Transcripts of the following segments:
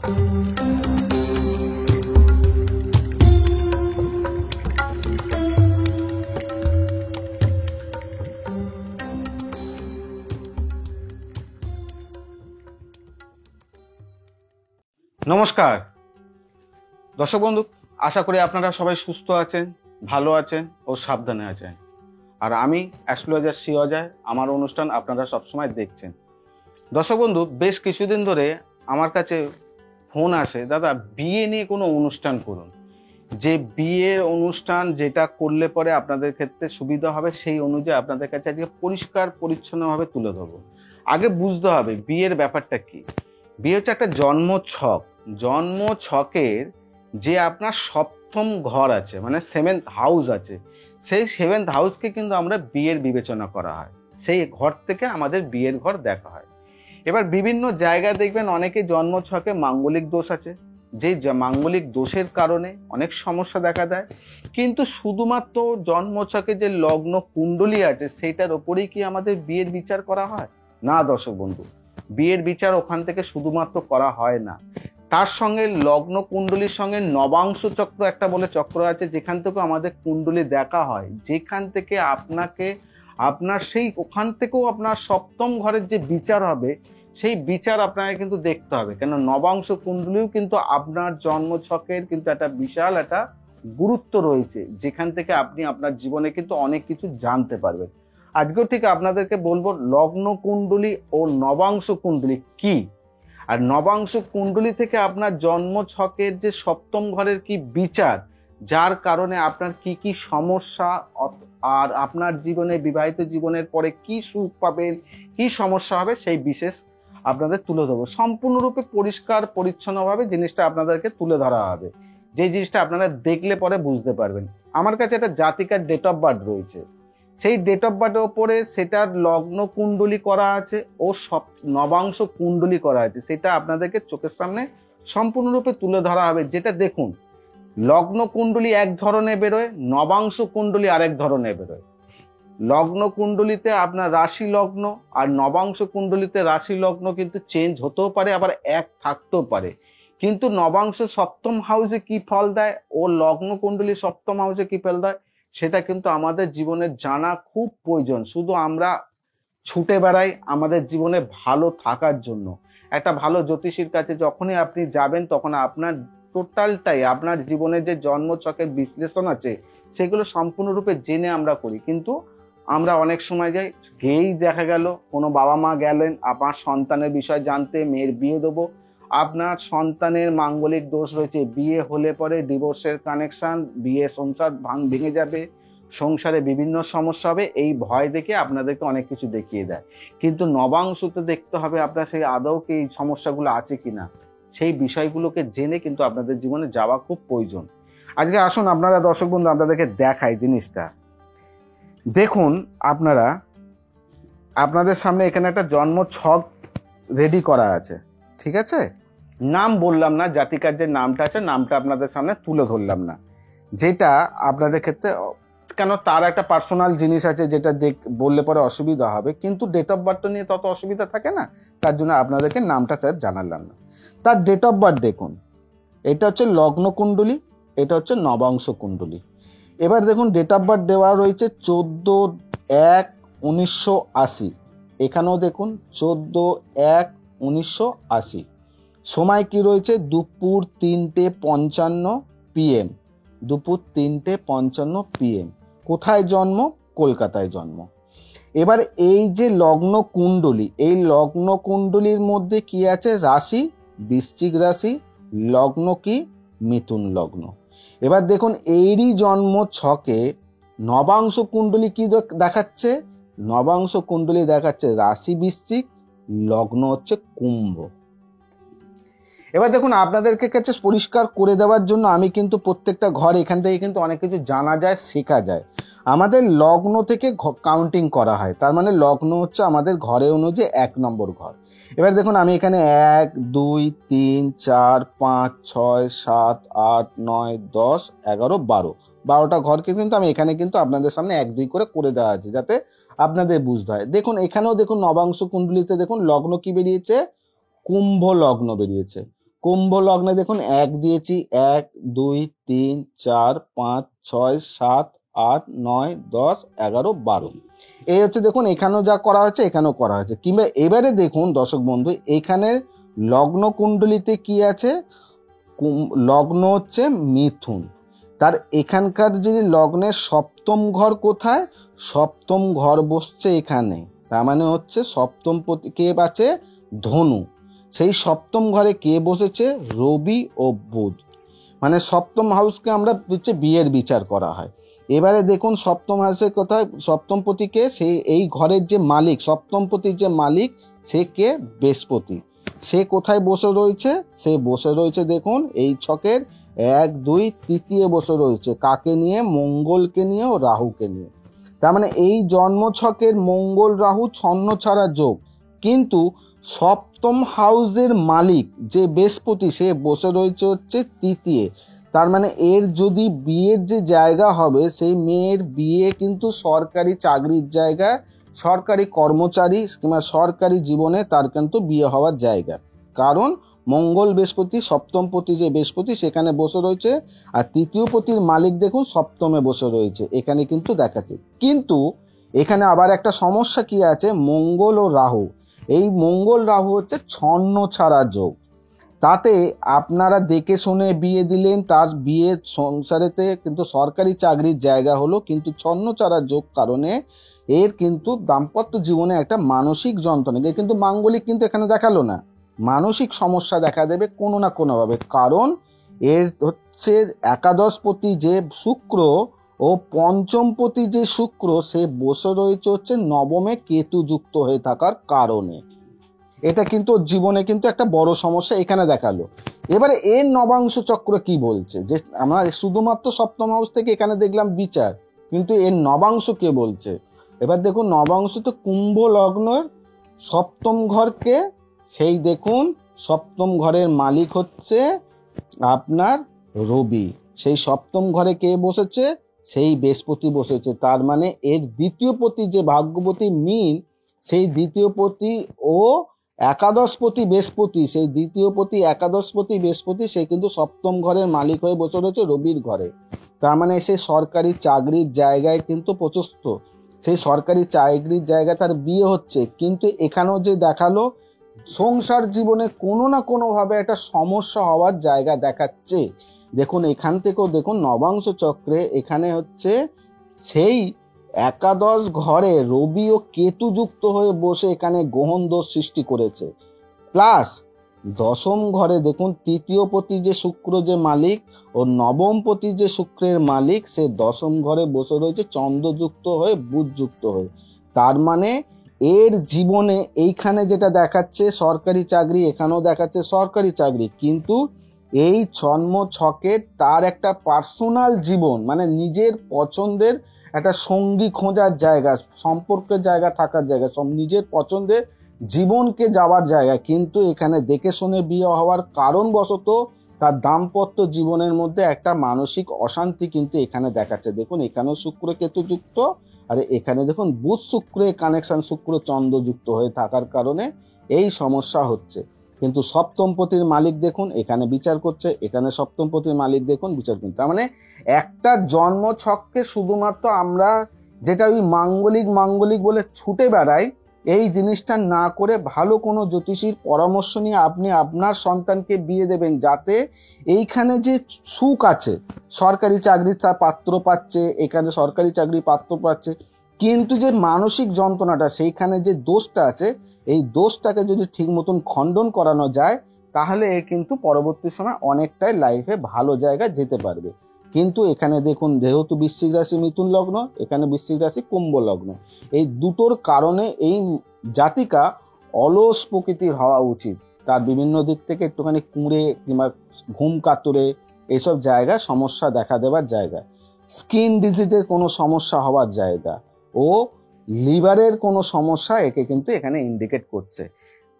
নমস্কার দর্শক বন্ধু, আশা করি আপনারা সবাই সুস্থ আছেন, ভালো আছেন ও সাবধানে আছেন। আর আমি অ্যাস্ট্রোলজার শ্রী অজয়, আমার অনুষ্ঠান আপনারা সবসময় দেখছেন। দর্শক বন্ধু, বেশ কিছুদিন ধরে আমার কাছে ফোন আসে, দাদা বিয়ে নিয়ে কোনো অনুষ্ঠান করুন, যে বিয়ের অনুষ্ঠান যেটা করলে পরে আপনাদের ক্ষেত্রে সুবিধা হবে সেই অনুযায়ী আপনাদের কাছে আজকে পরিষ্কার পরিচ্ছন্নভাবে তুলে ধরবো। আগে বুঝতে হবে বিয়ের ব্যাপারটা কি। বিয়ে হচ্ছে একটা জন্ম ছকের যে আপনার সপ্তম ঘর আছে, মানে 7th হাউস আছে, সেই 7th হাউসকে কিন্তু আমরা বিয়ের বিবেচনা করা হয়। সেই ঘর থেকে আমাদের বিয়ের ঘর দেখা হয়। এবার বিভিন্ন জায়গায় দেখবেন অনেকে জন্ম ছকে মাঙ্গলিক দোষ আছে, যেই মাঙ্গলিক দোষের কারণে অনেক সমস্যা দেখা দেয়। কিন্তু শুধুমাত্র জন্ম ছকে যে লগ্ন কুণ্ডলী আছে সেইটার ওপরেই কি আমাদের বিয়ের বিচার করা হয়? না দর্শক বন্ধু, বিয়ের বিচার ওখান থেকে শুধুমাত্র করা হয় না, তার সঙ্গে লগ্ন কুণ্ডলীর সঙ্গে নবাংশ চক্র একটা বলে চক্র আছে, যেখান থেকে আমাদের কুণ্ডলী দেখা হয়, যেখান থেকে আপনার সেই ওখান থেকেও আপনার সপ্তম ঘরের যে বিচার হবে সেই বিচার আপনাকে কিন্তু দেখতে হবে। কেন নবাংশ কুণ্ডলীও কিন্তু আপনার জন্ম ছকের কিন্তু একটা বিশাল একটা গুরুত্ব রয়েছে, যেখান থেকে আপনি আপনার জীবনে কিন্তু অনেক কিছু জানতে পারবেন। আজকেও ঠিক আপনাদেরকে বলবো লগ্ন কুণ্ডলী ও নবাংশ কুণ্ডলী কি, আর নবাংশ কুণ্ডলী থেকে আপনার জন্ম ছকের যে সপ্তম ঘরের কি বিচার, যার কারণে আপনার কি কি সমস্যা, আর আপনার জীবনে বিবাহিত জীবনের পরে কি সুখ পাবেন, কি সমস্যা হবে, সেই বিশেষ আপনাদের তুলে ধরবো। সম্পূর্ণরূপে পরিষ্কার পরিচ্ছন্নভাবে জিনিসটা আপনাদেরকে তুলে ধরা হবে, যে জিনিসটা আপনারা দেখলে পরে বুঝতে পারবেন। আমার কাছে একটা জাতিকার ডেট অফ বার্থ রয়েছে, সেই ডেট অফ বার্থের ওপরে সেটার লগ্ন কুণ্ডলী করা আছে ও নবাংশ কুণ্ডলী করা আছে, সেটা আপনাদেরকে চোখের সামনে সম্পূর্ণরূপে তুলে ধরা হবে। যেটা দেখুন, লগ্ন কুণ্ডলী এক ধরনের বেরোয়, নবাংশ কুণ্ডলী আরেক ধরনের বেরোয়। লগ্ন কুণ্ডলীতে আপনার রাশি লগ্ন আর নবাংশ কুণ্ডলীতে রাশি লগ্ন কিন্তু চেঞ্জ হতেও পারে, আবার এক থাকতেও পারে। কিন্তু নবাংশ সপ্তম হাউসে কি ফল দেয় ও লগ্ন কুণ্ডলী সপ্তম হাউসে কি ফল দেয়, সেটা কিন্তু আমাদের জীবনে জানা খুব প্রয়োজন। শুধু আমরা ছুটে বেড়াই আমাদের জীবনে ভালো থাকার জন্য। একটা ভালো জ্যোতিষীর কাছে যখনই আপনি যাবেন, তখন আপনার টোটালটাই আপনার জীবনের যে জন্ম ছকের বিশ্লেষণ আছে সেগুলো সম্পূর্ণরূপে জেনে আমরা করি। কিন্তু আমরা অনেক সময় যাই, গিয়েই দেখা গেল কোনো বাবা মা গেলেন আপনার সন্তানের বিষয় জানতে, মেয়ের বিয়ে দেবো, আপনার সন্তানের মাঙ্গলিক দোষ রয়েছে, বিয়ে হলে পরে ডিভোর্সের কানেকশন, বিয়ে সংসার ভেঙে যাবে, সংসারে বিভিন্ন সমস্যা হবে, এই ভয় দেখে আপনাদেরকে অনেক কিছু দেখিয়ে দেয়। কিন্তু নবাংশতে দেখতে হবে আপনার সেই আদৌ কি এই সমস্যাগুলো আছে কিনা, সেই বিষয়গুলোকে জেনে কিন্তু আপনাদের জীবনে যাওয়া খুব প্রয়োজন। আজকে আসুন আপনারা দর্শক বন্ধু আপনাদেরকে দেখাই জিনিসটা। দেখুন আপনারা, আপনাদের সামনে এখানে একটা জন্ম ছক রেডি করা আছে, ঠিক আছে? নাম বললাম না, জাতিকার যে নামটা আছে নামটা আপনাদের সামনে তুলে ধরলাম না, যেটা আপনাদের ক্ষেত্রে, কেন তার একটা পার্সোনাল জিনিস আছে যেটা বললে পরে অসুবিধা হবে, কিন্তু ডেট অফ বার্থ নিয়ে তত অসুবিধা থাকে না, তার জন্য আপনাদেরকে নামটা জানালাম না। তার ডেট অফ বার্থ দেখুন, এটা হচ্ছে লগ্ন কুণ্ডলী, এটা হচ্ছে নবাংশ কুণ্ডলী। এবার দেখুন ডেট অফ বার্থ দেওয়া রয়েছে 14/1/1980। এখানেও দেখুন 14/1/1980। সময় কি রয়েছে? দুপুর 3:55 PM, দুপুর 3:55 PM। কোথায় জন্ম? কলকাতায় জন্ম। এবার এই যে লগ্ন কুণ্ডলী, এই লগ্ন কুণ্ডলীর মধ্যে কি আছে? রাশি বৃশ্চিক রাশি, লগ্ন কি? মিথুন লগ্ন। এবার দেখুন এরই জন্ম ছকে নবাংশ কুণ্ডলী কি দেখাচ্ছে? নবাংশ কুণ্ডলী দেখাচ্ছে রাশি বৃশ্চিক, লগ্ন হচ্ছে কুম্ভ। এবার দেখুন আপনাদেরকে কাছে পরিষ্কার করে দেওয়ার জন্য আমি কিন্তু প্রত্যেকটা ঘর এখান থেকে কিন্তু অনেক কিছু জানা যায়, শেখা যায়। আমাদের লগ্ন থেকে কাউন্টিং করা হয়, তার মানে লগ্ন হচ্ছে আমাদের ঘরে অনুযায়ী 1 নম্বর ঘর। এবার দেখুন আমি এখানে 1 2 3 4 5 6 7 8 9 10 11 12টা ঘরকে কিন্তু আমি এখানে কিন্তু আপনাদের সামনে 1 2 করে দেওয়া আছে, যাতে আপনাদের বুঝতে হয়। দেখুন এখানেও দেখুন নবাংশ কুণ্ডলিতে দেখুন লগ্ন কি বেরিয়েছে? কুম্ভ লগ্ন বেরিয়েছে। কুম্ভ লগ্নে দেখুন 1 দিয়েছি, 1 2 3 4 5 6 7 8 9 10 11 12। এই হচ্ছে দেখুন এখানেও যা করা হয়েছে এখানেও করা হয়েছে। কিংবা এবারে দেখুন দর্শক বন্ধু, এখানে লগ্ন কুণ্ডলিতে কি আছে, লগ্ন হচ্ছে মিথুন, তার এখানকার যদি লগ্নের সপ্তম ঘর কোথায়, সপ্তম ঘর বসছে এখানে, তার মানে হচ্ছে সপ্তম কে আছে, ধনু। সেই সপ্তম ঘরে কে বসেছে, রবি ও বুধ। মানে সপ্তম হাউসকে আমরা হচ্ছে বিয়ের বিচার করা হয়। এবারে দেখুন সপ্তম হাউসে কোথায়, সপ্তমপতিকে, সেই এই ঘরের যে মালিক, সপ্তমপতির যে মালিক সে কে, বৃহস্পতি। সে কোথায় বসে রয়েছে, সে বসে রয়েছে দেখুন এই ছকের 1 2 তৃতীয় বসে রয়েছে, কাকে নিয়ে, মঙ্গলকে নিয়ে ও রাহুকে নিয়ে। তার মানে এই জন্ম ছকের মঙ্গল রাহু ছন্ন ছাড়া যোগ, কিন্তু সপ্তম হাউসের মালিক যে বৃহস্পতি সে বসে রয়েছে হচ্ছে তৃতীয়। তার মানে এর যদি বিয়ের যে জায়গা হবে, সেই মেয়ের বিয়ে কিন্তু সরকারি চাকরির জায়গা, সরকারি কর্মচারী কিংবা সরকারি জীবনে তার কিন্তু বিয়ে হওয়ার জায়গা। কারণ মঙ্গল বৃহস্পতি, সপ্তমপতি যে বৃহস্পতি সেখানে বসে রয়েছে, আর তৃতীয় পতির মালিক দেখুন সপ্তমে বসে রয়েছে, এখানে কিন্তু দেখাচ্ছে। কিন্তু এখানে আবার একটা সমস্যা কি আছে, মঙ্গল ও রাহু, এই মঙ্গল রাহু হচ্ছে ছন্ন ছাড়া যোগ। তাতে আপনারা দেখে শুনে বিয়ে দিলেন, তার বিয়ে সংসারেতে কিন্তু সরকারি চাকরির জায়গা হলো, কিন্তু ছন্ন ছাড়া যোগ কারণে এর কিন্তু দাম্পত্য জীবনে একটা মানসিক যন্ত্রণা, এর কিন্তু মাঙ্গলিক কিন্তু এখানে দেখালো না, মানসিক সমস্যা দেখা দেবে কোনো না কোনোভাবে। কারণ এর হচ্ছে একাদশপতি যে শুক্র ও পঞ্চমপতি যে শুক্র সে বসে রয়েছে হচ্ছে নবমে কেতু যুক্ত হয়ে থাকার কারণে। এটা কিন্তু জীবনে কিন্তু একটা বড় সমস্যা এখানে দেখালো। এবারে এর নবাংশ চক্র কি বলছে, যে আমরা শুধুমাত্র সপ্তম হাউস থেকে এখানে দেখলাম বিচার, কিন্তু এর নবাংশ কে বলছে। এবার দেখুন নবাংশ তো কুম্ভ লগ্নের সপ্তম ঘরকে, সেই দেখুন সপ্তম ঘরের মালিক হচ্ছে আপনার রবি, সেই সপ্তম ঘরে কে বসেছে, সেই বৃহস্পতি বসেছে। তার মানে এর দ্বিতীয় পতি যে ভাগ্যবতী মীন, সেই দ্বিতীয় পতি ও একাদশপতি বৃহস্পতি, সেই দ্বিতীয় পতি একাদশপতি বৃহস্পতি সে কিন্তু সপ্তম ঘরের মালিক হয়ে বসে রয়েছে রবির ঘরে। তার মানে সে সরকারি চাকরির জায়গায় কিন্তু প্রশস্ত, সেই সরকারি চাকরির জায়গায় তার বিয়ে হচ্ছে। কিন্তু এখানেও যে দেখালো সংসার জীবনে কোনো না কোনোভাবে একটা সমস্যা হওয়ার জায়গা দেখাচ্ছে। দেখুন এখান থেকেও দেখুন নবাংশ চক্রে এখানে হচ্ছে সেই একাদশ ঘরে রবি ও কেতু যুক্ত হয়ে বসে এখানে গ্রহণ দোষ সৃষ্টি করেছে। প্লাস দশম ঘরে দেখুন তৃতীয় পতি যে শুক্র যে মালিক ও নবম পতি যে শুক্রের মালিক, সে দশম ঘরে বসে রয়েছে চন্দ্রযুক্ত হয়ে বুধ যুক্ত হয়ে। তার মানে এর জীবনে এইখানে যেটা দেখাচ্ছে সরকারি চাকরি, এখানেও দেখাচ্ছে সরকারি চাকরি, কিন্তু এই জন্ম ছকে তার একটা পার্সোনাল জীবন, মানে নিজের পছন্দের একটা সঙ্গী খোঁজার জায়গা, সম্পর্কের জায়গা, থাকার জায়গা, সব নিজের পছন্দের জীবনকে যাওয়ার জায়গা, কিন্তু এখানে দেখে শুনে বিয়ে হওয়ার কারণবশত তার দাম্পত্য জীবনের মধ্যে একটা মানসিক অশান্তি কিন্তু এখানে দেখাচ্ছে। দেখুন এখানেও শুক্র কেতু যুক্ত, আর এখানে দেখুন বুধ শুক্রের কানেকশন, শুক্র চন্দ্র যুক্ত হয়ে থাকার কারণে এই সমস্যা হচ্ছে। কিন্তু সপ্তমপতির মালিক দেখুন এখানে বিচার করছে, এখানে সপ্তমপতির মালিক দেখুন বিচার করছে। তার মানে একটা জন্ম ছককে শুধুমাত্র আমরা যেটা ওই মাঙ্গলিক মাঙ্গলিক বলে ছুটে বেড়াই, এই জিনিসটা না করে ভালো কোনো জ্যোতিষীর পরামর্শ নিয়ে আপনি আপনার সন্তানকে বিয়ে দেবেন, যাতে এইখানে যে সুখ আছে, সরকারি চাকরির পাত্র পাচ্ছে, এখানে সরকারি চাকরি পাত্র পাচ্ছে, কিন্তু যে মানসিক যন্ত্রণাটা, সেইখানে যে দোষটা আছে, এই দোষটাকে যদি ঠিক মতন খণ্ডন করানো যায়, তাহলে এ কিন্তু পরবর্তী সময় অনেকটাই লাইফে ভালো জায়গায় যেতে পারবে। কিন্তু এখানে দেখুন যেহেতু বৃশ্চিক রাশি মিথুন লগ্ন, এখানে বৃশ্চিক রাশি কুম্ভ লগ্ন, এই দুটোর কারণে এই জাতিকা অলস প্রকৃতির হওয়া উচিত। তার বিভিন্ন দিক থেকে একটুখানি কুঁড়ে কিংবা ঘুম কাতুরে এইসব জায়গায় সমস্যা দেখা দেওয়ার জায়গা, স্কিন ডিজিজের কোনো সমস্যা হওয়ার জায়গা, ও লিভারের কোনো সমস্যা একে কিন্তু এখানে ইন্ডিকেট করছে।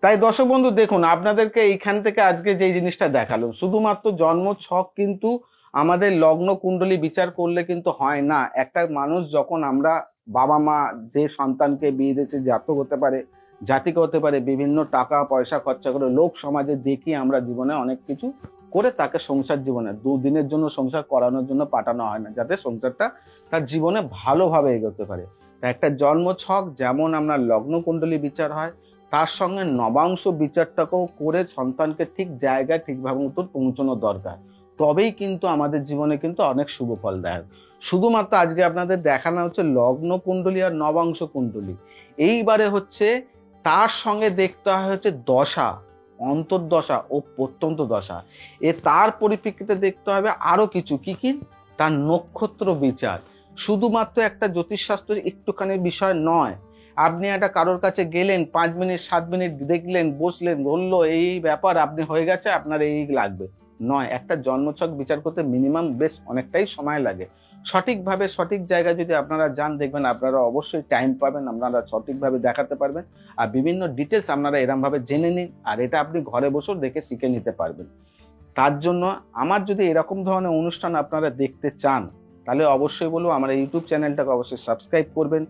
তাই দর্শক বন্ধু দেখুন আপনাদেরকে এইখান থেকে আজকে যে জিনিসটা দেখালো, শুধুমাত্র জন্ম ছক কিন্তু আমাদের লগ্ন কুণ্ডলী বিচার করলে কিন্তু হয় না। একটা মানুষ যখন আমরা বাবা মা যে সন্তানকে বিয়ে দিয়েছে, জাতক হতে পারে জাতিকে হতে পারে, বিভিন্ন টাকা পয়সা খরচা করে লোক সমাজে দেখিয়ে আমরা জীবনে অনেক কিছু করে তাকে সংসার জীবনে দুদিনের জন্য সংসার করানোর জন্য পাঠানো হয় না, যাতে সংসারটা তার জীবনে ভালোভাবে এগোতে পারে। তা একটা জন্মছক যেমন আমরা লগ্ন কুণ্ডলী বিচার হয়, তার সঙ্গে নবাংশ বিচারটাকেও করে সন্তানকে ঠিক জায়গায় ঠিকভাবে মতো পৌঁছানো দরকার, তবেই কিন্তু আমাদের জীবনে কিন্তু অনেক শুভ ফল দেয়। শুধুমাত্র আজকে আপনাদের দেখানো হচ্ছে লগ্ন কুণ্ডলী আর নবাংশ কুণ্ডলী, এইবারে হচ্ছে তার সঙ্গে দেখতে হয় হচ্ছে দশা, অন্তর্দশা ও প্রত্যন্ত দশা। তার পরিপ্রেক্ষিতে দেখতে হবে আরো কিছু, কি কি, তার নক্ষত্র বিচার। শুধুমাত্র একটা জ্যোতিষশাস্ত্র একটুখানি বিষয় নয়। আপনি একটা কারোর কাছে গেলেন, 5 মিনিট 7 মিনিট দেখলেন, বসলেন, বললো এই ব্যাপার, আপনি হয়ে গেছে, আপনার এই লাগবে নয়। একটা জন্মছক বিচার করতে মিনিমাম বেশ অনেকটাই সময় লাগে। সঠিকভাবে সঠিক জায়গায় যদি আপনারা যান, দেখবেন আপনারা অবশ্যই টাইম পাবেন, আপনারা সঠিকভাবে দেখাতে পারবেন। আর বিভিন্ন ডিটেলস আপনারা এরমভাবে জেনে নিন, আর এটা আপনি ঘরে বসেও দেখে শিখে নিতে পারবেন। তার জন্য আমার যদি এরকম ধরনের অনুষ্ঠান আপনারা দেখতে চান, তাহলে অবশ্যই বলবো আমার ইউটিউব চ্যানেলটাকে অবশ্যই সাবস্ক্রাইব করবেন,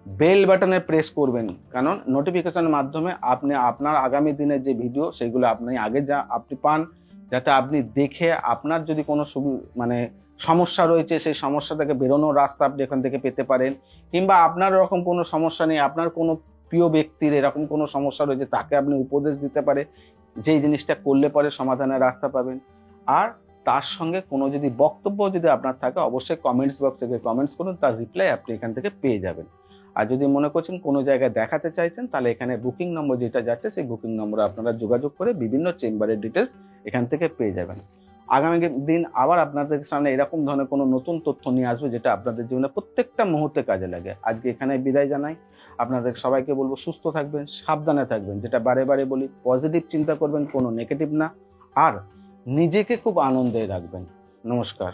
বেল বাটনে প্রেস করবেন, কারণ নোটিফিকেশনের মাধ্যমে আপনি আপনার আগামী দিনের যে ভিডিও সেগুলো আপনি পান, যাতে আপনি দেখে আপনার যদি কোনো মানে সমস্যা রয়েছে, সেই সমস্যা থেকে বেরোনোর রাস্তা আপনি এখান থেকে পেতে পারেন। কিংবা আপনার এরকম কোনো সমস্যা নেই, আপনার কোনো প্রিয় ব্যক্তির এরকম কোনো সমস্যা রয়েছে, তাকে আপনি উপদেশ দিতে পারে, যেই জিনিসটা করলে পরে সমাধানের রাস্তা পাবেন। আর তার সঙ্গে কোনো যদি বক্তব্য যদি আপনার থাকে, অবশ্যই কমেন্টস বক্স থেকে কমেন্টস করুন, তার রিপ্লাই আপনি এখান থেকে পেয়ে যাবেন। আর যদি মনে করছেন কোনো জায়গায় দেখাতে চাইছেন, তাহলে এখানে বুকিং নম্বর যেটা যাচ্ছে, সেই বুকিং নম্বরে আপনারা যোগাযোগ করে বিভিন্ন চেম্বারের ডিটেলস এখান থেকে পেয়ে যাবেন। আগামী দিন আবার আপনাদের সামনে এরকম ধরনের কোনো নতুন তথ্য নিয়ে আসবে, যেটা আপনাদের জীবনে প্রত্যেকটা মুহূর্তে কাজে লাগে। আজকে এখানে বিদায় জানাই। আপনাদের সবাইকে বলবো সুস্থ থাকবেন, সাবধানে থাকবেন, যেটা বারে বারে বলি, পজিটিভ চিন্তা করবেন, কোনো নেগেটিভ না। আর নিজেকে খুব আনন্দে রাখবেন। নমস্কার।